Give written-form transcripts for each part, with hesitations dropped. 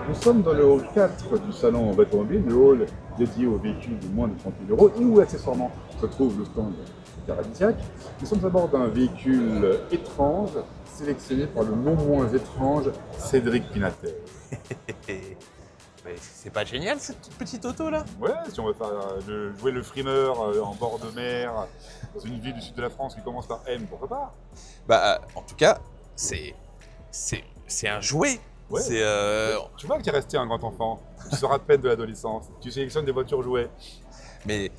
Nous sommes dans le hall 4 du salon automobile, le hall dédié aux véhicules de moins de 30 000 euros et où accessoirement se trouve le stand Caradisiac. Nous sommes à bord d'un véhicule étrange, sélectionné par le non moins étrange Cédric Pinatel. Mais c'est pas génial cette toute petite auto là? Ouais, si on veut faire jouer le frimeur en bord de mer, dans une ville du sud de la France qui commence par M, pourquoi pas? Bah en tout cas, c'est un jouet. Ouais. C'est Tu vois que tu es resté un grand enfant, tu sors à peine de l'adolescence, tu sélectionnes des voitures jouets. mais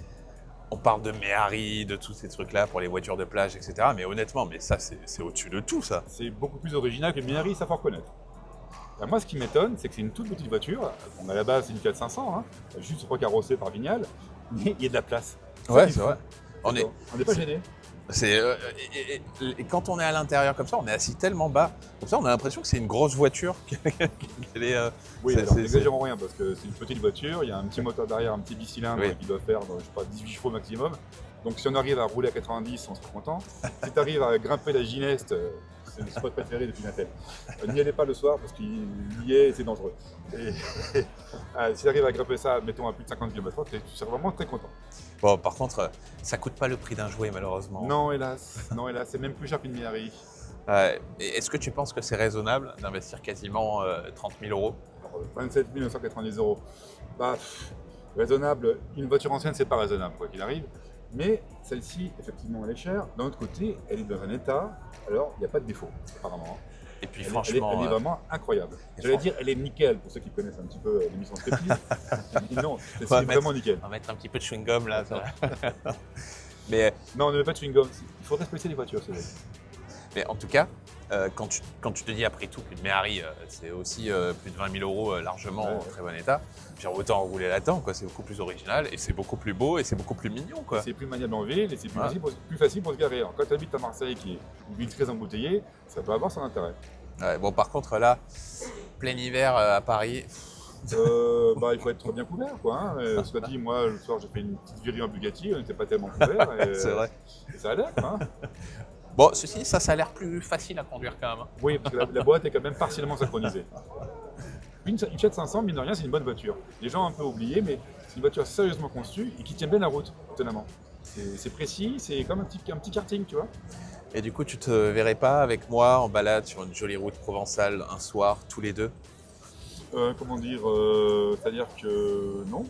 on parle de Méhari, de tous ces trucs-là pour les voitures de plage, etc. Mais honnêtement, mais ça c'est au-dessus de tout ça. C'est beaucoup plus original que Minari, ça faut reconnaître. Ben, moi, ce qui m'étonne, c'est que c'est une toute petite voiture. Bon, à la base, c'est une Fiat 500, hein, juste recarrossée par Vignal, mais il y a de la place. Ouais, c'est vrai. On n'est pas gêné. et quand on est à l'intérieur comme ça, on est assis tellement bas. Comme ça, on a l'impression que c'est une grosse voiture. Oui, alors n'exagérons rien, parce que c'est une petite voiture, il y a un petit moteur derrière, un petit bicylindre qui doit faire, je sais pas, 18 chevaux maximum. Donc si on arrive à rouler à 90, on sera content. Si tu arrives à grimper la Gineste, c'est le spot préféré de Pinatel. N'y allez pas le soir parce qu'il y est, c'est dangereux. Et si tu arrives à grimper ça, mettons à plus de 50 km/h, tu seras vraiment très content. Bon, par contre, ça coûte pas le prix d'un jouet malheureusement. Non, hélas, c'est même plus cher qu'une Minari. Est-ce que tu penses que c'est raisonnable d'investir quasiment 30 000 euros? 27 990 euros. Bah, raisonnable, une voiture ancienne, c'est pas raisonnable, quoi qu'il arrive. Mais celle-ci, effectivement, elle est chère. D'un autre côté, elle est dans un état, alors il n'y a pas de défaut, apparemment. Et puis Elle franchement, est vraiment incroyable. J'allais dire, elle est nickel, pour ceux qui connaissent un petit peu l'émission Striptease. Non, c'est vraiment nickel. On va mettre un petit peu de chewing-gum là. Mais non, on ne met pas de chewing-gum. Il faut respecter les voitures, c'est vrai. Mais en tout cas, quand tu te dis après tout qu'une Méhari, c'est aussi plus de 20 000 euros largement en très bon état, genre autant rouler là-dedans, quoi. C'est beaucoup plus original et c'est beaucoup plus beau et c'est beaucoup plus mignon, quoi. C'est plus maniable en ville et c'est plus facile pour se garer. Alors, quand tu habites à Marseille, qui est une ville très embouteillée, ça peut avoir son intérêt. Ouais, bon, par contre, là, plein hiver à Paris. Il faut être bien couvert, quoi. Hein. Soit dit, moi, le soir, j'ai fait une petite virée en Bugatti, on n'était pas tellement couvert. C'est vrai. Et ça allait, hein. Bon, ceci, ça a l'air plus facile à conduire quand même. Oui, parce que la boîte est quand même partiellement synchronisée. Une Fiat 500, mine de rien, c'est une bonne voiture. Les gens ont un peu oublié, mais c'est une voiture sérieusement conçue et qui tient bien la route, étonnamment. C'est précis, c'est comme un petit karting, tu vois. Et du coup, tu te verrais pas avec moi en balade sur une jolie route provençale un soir, tous les deux? Comment dire, c'est-à-dire que non.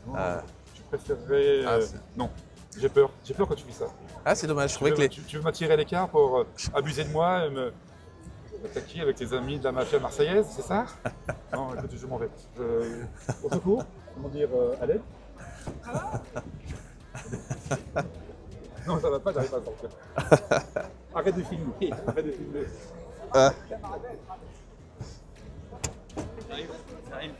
Je préférerais... non, j'ai peur quand tu fais ça. Ah, c'est dommage, je trouvais que tu veux m'attirer à l'écart pour abuser de moi et m'attaquer avec tes amis de la mafia marseillaise, c'est ça? Non, écoute, je m'en vais. Au secours, comment dire, à l'aide? Non, ça va pas, j'arrive pas à sortir. Arrête de filmer, arrête de filmer. Ah. J'arrive.